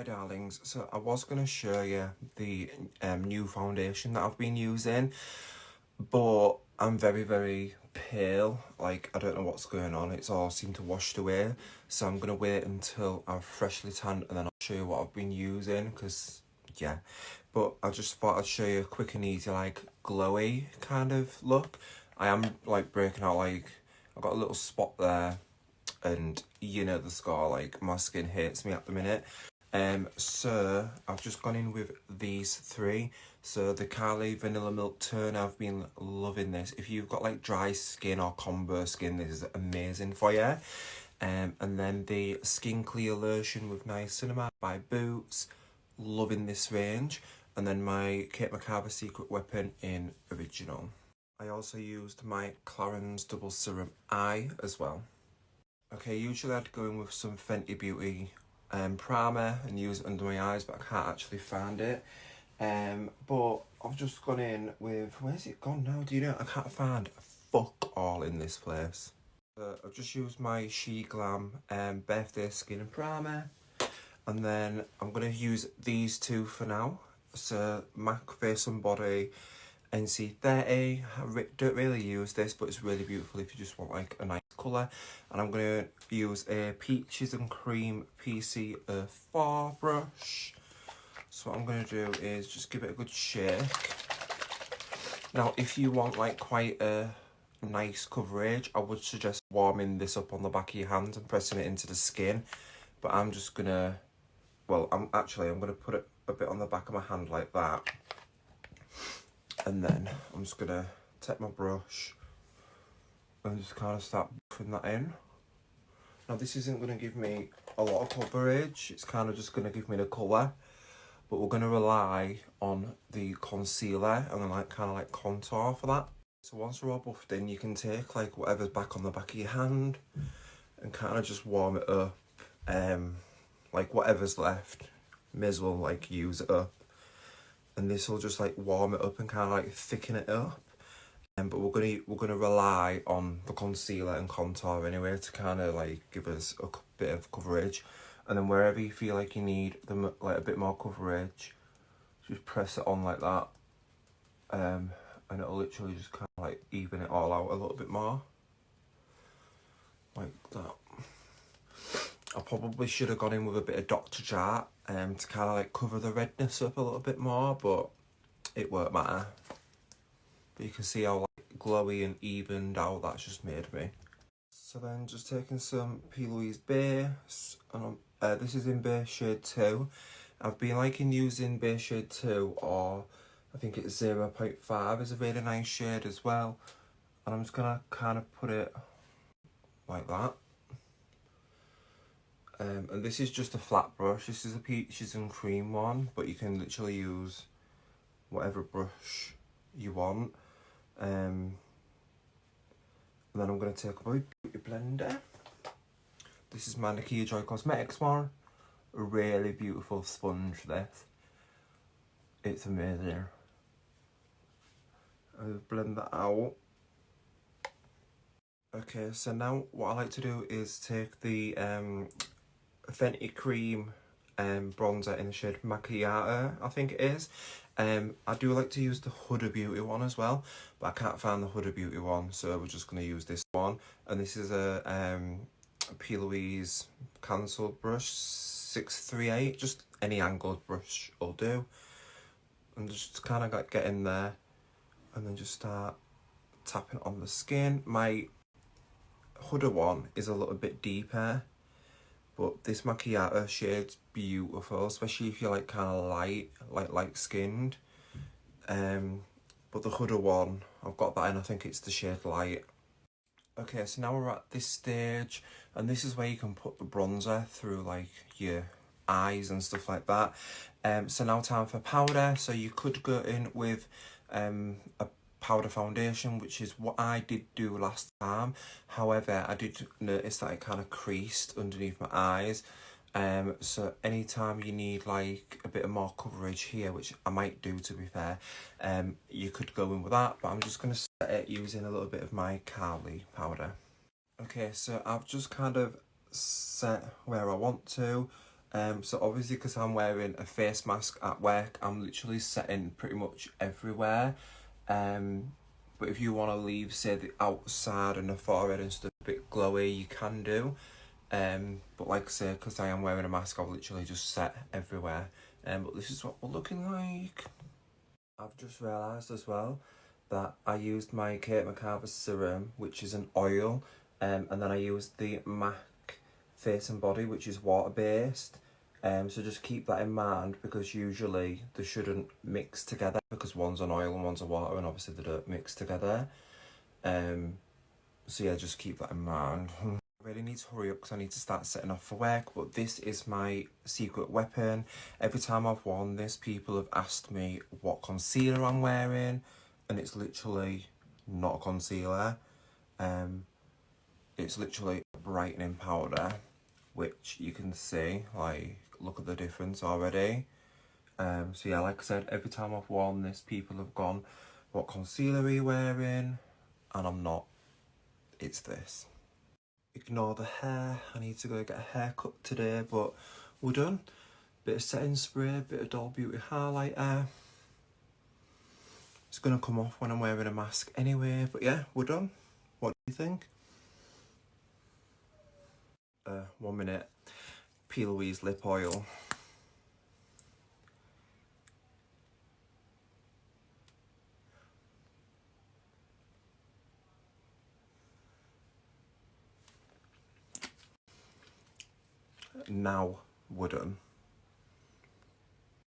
Hi darlings, so I was going to show you the new foundation that I've been using, but I'm very pale. Like, I don't know what's going on, it's all seemed to washed away, so I'm going to wait until I'm freshly tanned and then I'll show you what I've been using, because yeah. But I just thought I'd show you a quick and easy, like, glowy kind of look. I am like breaking out, like, I've got a little spot there, and you know the score, like, my skin hates me at the minute. So I've just gone in with these three. So the Carly Vanilla Milk Tone, I've been loving this. If you've got like dry skin or combo skin, this is amazing for you. And then the Skin Clear Lotion with Niacinamide by Boots, loving this range. And then my Kate McIver Secret Weapon in Original. I also used my Clarins Double Serum Eye as well. Okay, usually I'd go in with some Fenty Beauty primer and use it under my eyes, but I can't actually find it. But I've just gone in with, where's it gone now? Do you know? I can't find fuck all in this place. I've just used my She Glam Birthday Skin and Primer, and then I'm going to use these two for now. So MAC Face and Body NC30. I don't really use this, but it's really beautiful if you just want like a nice colour. And I'm going to use a Peaches and Cream PC04 brush. So what I'm going to do is just give it a good shake. Now, if you want like quite a nice coverage, I would suggest warming this up on the back of your hand and pressing it into the skin. But I'm just going to, well, I'm going to put it a bit on the back of my hand like that. And then I'm just going to take my brush and just kind of start buffing that in. Now this isn't going to give me a lot of coverage, it's kind of just going to give me the colour. But we're going to rely on the concealer and then like kind of like contour for that. So once we're all buffed in, you can take like whatever's back on the back of your hand and kind of just warm it up. Like whatever's left, may as well like use it up. And this will just like warm it up and kind of like thicken it up. But we're gonna rely on the concealer and contour anyway to kind of like give us a bit of coverage. And then wherever you feel like you need them like a bit more coverage, just press it on like that, and it'll literally just kind of like even it all out a little bit more, like that. I probably should have gone in with a bit of Dr. Jart to kind of like cover the redness up a little bit more, but it won't matter. But you can see how like glowy and evened out that's just made me. So then just taking some P. Louise base, and this is in base shade 2. I've been liking using base shade 2, or I think it's 0.5 is a really nice shade as well. And I'm just gonna kind of put it like that. And this is just a flat brush. This is a Peaches and Cream one, but you can literally use whatever brush you want. And then I'm going to take a beauty blender. This is my NIKKIA Joy Cosmetics one. A really beautiful sponge, this. It's amazing. I'll blend that out. Okay, so now what I like to do is take the Fenty Cream bronzer in the shade Macchiato, I think it is. I do like to use the Huda Beauty one as well, but I can't find the Huda Beauty one, so we're just going to use this one. And this is a P. Louise Cancel brush 638, just any angled brush will do. And just kind of like get in there and then just start tapping on the skin. My Huda one is a little bit deeper, but this Macchiato shade's beautiful, especially if you're like kind of light skinned. But the Huda one, I've got that in, I think it's the shade Light. Okay, so now we're at this stage, and this is where you can put the bronzer through like your eyes and stuff like that. So now time for powder. So you could go in with a powder foundation, which is what I did do last time. However, I did notice that it kind of creased underneath my eyes. So anytime you need like a bit of more coverage here, which I might do to be fair, you could go in with that, but I'm just going to set it using a little bit of my Carly powder. Okay, so I've just kind of set where I want to, So obviously because I'm wearing a face mask at work, I'm literally setting pretty much everywhere. But if you want to leave, say, the outside and the forehead and stuff a bit glowy, you can do. But like I say, because I am wearing a mask, I've literally just set everywhere. But this is what we're looking like. I've just realised as well that I used my McIver serum, which is an oil, and then I used the MAC Face and Body, which is water-based. So just keep that in mind, because usually they shouldn't mix together, because one's an oil and one's a water, and obviously they don't mix together. So yeah, just keep that in mind. I really need to hurry up because I need to start setting off for work, but this is my secret weapon. Every time I've worn this, people have asked me what concealer I'm wearing, and it's literally not a concealer. It's literally a brightening powder, which you can see, like, look at the difference already. So yeah, like I said, every time I've worn this, people have gone, what concealer are you wearing? And I'm not. It's this. Ignore the hair, I need to go get a haircut today, but we're done. Bit of setting spray, bit of Doll Beauty highlighter. It's gonna come off when I'm wearing a mask anyway, but yeah, we're done. What do you think? 1 minute. P. Louise lip oil. Now we're done.